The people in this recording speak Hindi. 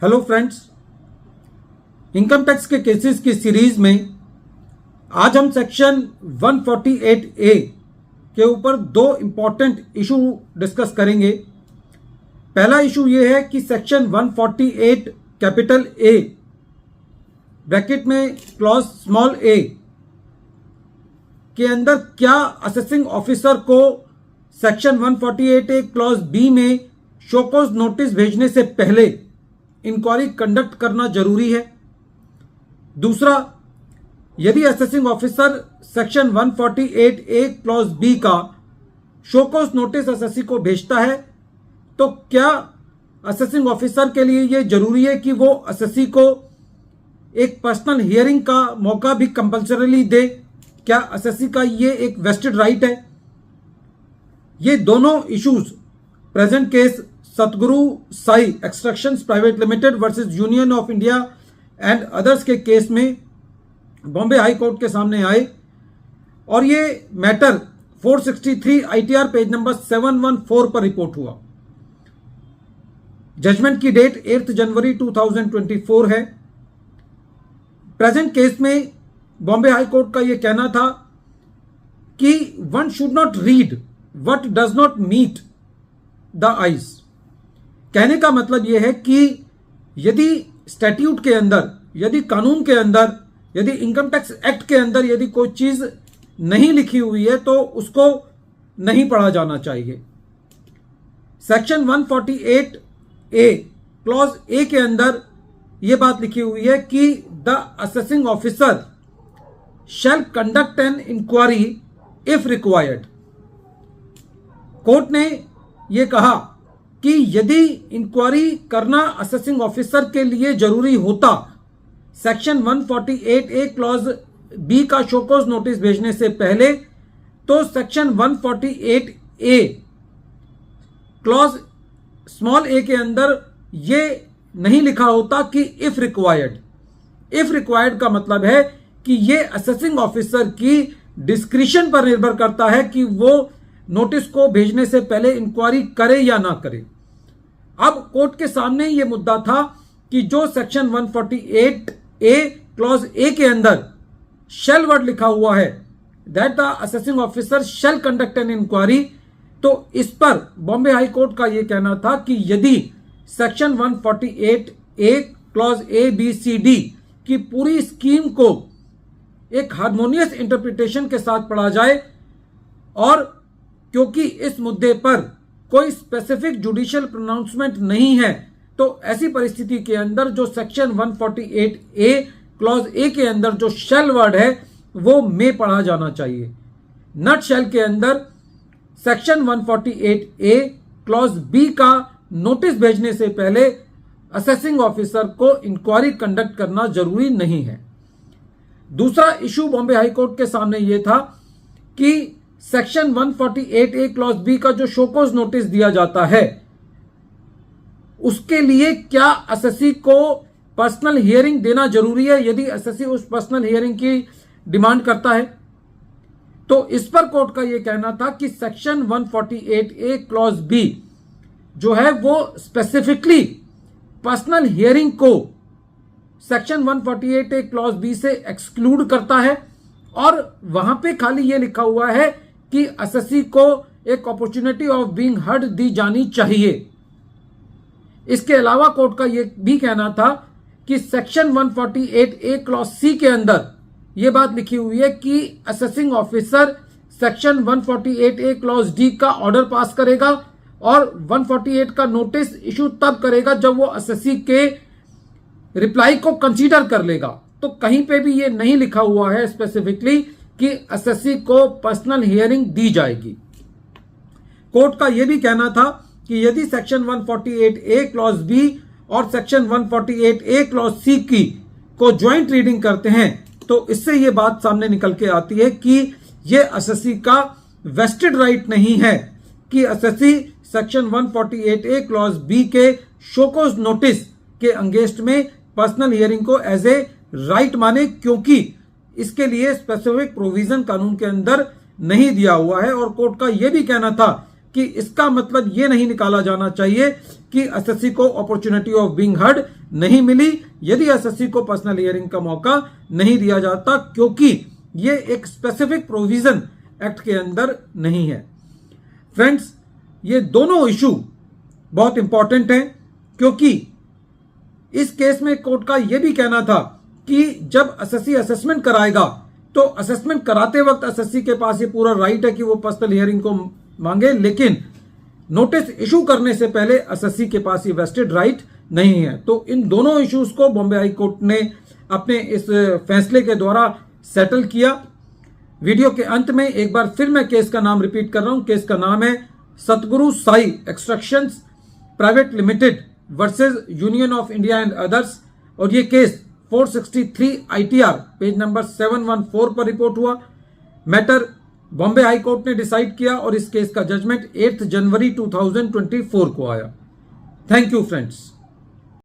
हेलो फ्रेंड्स, इनकम टैक्स के केसेस की सीरीज में आज हम सेक्शन 148A के ऊपर दो इंपॉर्टेंट इशू डिस्कस करेंगे। पहला इशू यह है कि सेक्शन 148 कैपिटल ए ब्रैकेट में क्लॉज स्मॉल ए के अंदर क्या असेसिंग ऑफिसर को सेक्शन 148A क्लॉज बी में शोकॉज नोटिस भेजने से पहले इंक्वायरी कंडक्ट करना जरूरी है। दूसरा, यदि assessing officer section 148A clause B का शोकॉज नोटिस असेसी को भेजता है तो क्या असेसिंग ऑफिसर के लिए यह जरूरी है कि वो असेसी को एक पर्सनल हियरिंग का मौका भी कंपल्सरीली दे? क्या असेसी का ये एक वेस्टेड राइट है? ये दोनों issues present case Satguru Sai extractions private limited versus union of India and others के केस में बॉम्बे हाई कोर्ट के सामने आए और ये मैटर 463 ITR पेज नंबर 714 पर रिपोर्ट हुआ। जजमेंट की डेट 8 जनवरी 2024 है। प्रेजेंट केस में बॉम्बे हाई कोर्ट का यह कहना था कि one should not read what does not meet the eyes. कहने का मतलब यह है कि यदि स्टैट्यूट के अंदर, यदि कानून के अंदर, यदि इनकम टैक्स एक्ट के अंदर यदि कोई चीज नहीं लिखी हुई है तो उसको नहीं पढ़ा जाना चाहिए। सेक्शन 148A क्लॉज ए के अंदर यह बात लिखी हुई है कि the assessing officer shall conduct an inquiry if required. Court ने यह कहा कि यदि इंक्वायरी करना असेसिंग ऑफिसर के लिए जरूरी होता सेक्शन 148A क्लॉज बी का शोकॉज नोटिस भेजने से पहले, तो सेक्शन 148A क्लॉज स्मॉल ए के अंदर यह नहीं लिखा होता कि इफ रिक्वायर्ड। इफ रिक्वायर्ड का मतलब है कि यह असेसिंग ऑफिसर की डिस्क्रिशन पर निर्भर करता है कि वो नोटिस को भेजने से पहले इंक्वायरी करे या ना करे। अब कोर्ट के सामने यह मुद्दा था कि जो सेक्शन 148A क्लॉज ए के अंदर शैल वर्ड लिखा हुआ है that the assessing officer shall conduct an inquiry, तो इस पर बॉम्बे हाई कोर्ट का यह कहना था कि यदि section 148A clause A B C D की पूरी स्कीम को एक हार्मोनियस इंटरप्रिटेशन के साथ पढ़ा जाए और क्योंकि इस मुद्दे पर कोई स्पेसिफिक जुडिशियल प्रोनाउंसमेंट नहीं है, तो ऐसी परिस्थिति के अंदर जो सेक्शन 148A क्लॉज ए के अंदर जो शैल वर्ड है वो में पढ़ा जाना चाहिए। नट शेल के अंदर सेक्शन 148A क्लॉज बी का नोटिस भेजने से पहले असेसिंग ऑफिसर को इंक्वायरी कंडक्ट करना जरूरी नहीं है। दूसरा इशू बॉम्बे हाई कोर्ट के सामने यह था कि सेक्शन 148A क्लॉज बी का जो शोकॉज नोटिस दिया जाता है उसके लिए क्या असेसी को पर्सनल हियरिंग देना जरूरी है यदि असेसी उस पर्सनल हियरिंग की डिमांड करता है। तो इस पर कोर्ट का यह कहना था कि सेक्शन 148A क्लॉज बी जो है वो स्पेसिफिकली पर्सनल हियरिंग को सेक्शन 148A क्लॉज बी से एक्सक्लूड करता है और वहां पे खाली यह लिखा हुआ है कि असेसी को एक अपॉर्चुनिटी ऑफ बीइंग हर्ड दी जानी चाहिए। इसके अलावा कोर्ट का यह भी कहना था कि सेक्शन 148A क्लॉज सी के अंदर यह बात लिखी हुई है कि assessing officer section 148A clause D का ऑर्डर पास करेगा और 148 का नोटिस इशू तब करेगा जब वो असेसी के रिप्लाई को कंसीडर कर लेगा। तो कहीं पे भी ये नहीं लिखा हुआ है स्पेसिफिकली कि असेसी को पर्सनल हियरिंग दी जाएगी। कोर्ट का यह भी कहना था कि यदि सेक्शन 148A क्लॉज बी और सेक्शन 148A क्लॉज सी की को ज्वाइंट रीडिंग करते हैं तो इससे यह बात सामने निकल के आती है कि यह असेसी का वेस्टेड राइट नहीं है कि assessee section 148A clause B के शोकॉज नोटिस के अगेंस्ट में पर्सनल हियरिंग को एज ए राइट माने, क्योंकि इसके लिए स्पेसिफिक प्रोविजन कानून के अंदर नहीं दिया हुआ है। और कोर्ट का यह भी कहना था कि इसका मतलब यह नहीं निकाला जाना चाहिए कि एसएससी को अपॉर्चुनिटी ऑफ बीइंग हर्ड नहीं मिली यदि एसएससी को पर्सनल हियरिंग का मौका नहीं दिया जाता, क्योंकि ये एक स्पेसिफिक प्रोविजन एक्ट के अंदर नहीं है। फ्रेंड्स, ये दोनों इशू बहुत इंपॉर्टेंट हैं, क्योंकि इस केस में कोर्ट का यह भी कहना था कि जब एसएससी असेसमेंट कराएगा तो असेसमेंट कराते वक्त एसएससी के पास ये पूरा राइट है कि वो पर्सनल हियरिंग को मांगे, लेकिन नोटिस इशू करने से पहले एसएससी के पास ये वेस्टेड राइट नहीं है। तो इन दोनों इश्यूज को बॉम्बे हाई कोर्ट ने अपने इस फैसले के द्वारा सेटल किया। वीडियो के अंत में एक बार फिर मैं केस का नाम रिपीट कर रहा हूं। केस का नाम है सतगुरु Sai extractions private limited versus union of India and others, और ये केस 463 ITR पेज नंबर 714 पर रिपोर्ट हुआ। मैटर बॉम्बे हाई कोर्ट ने डिसाइड किया और इस केस का जजमेंट 8 जनवरी 2024 को आया। Thank you friends.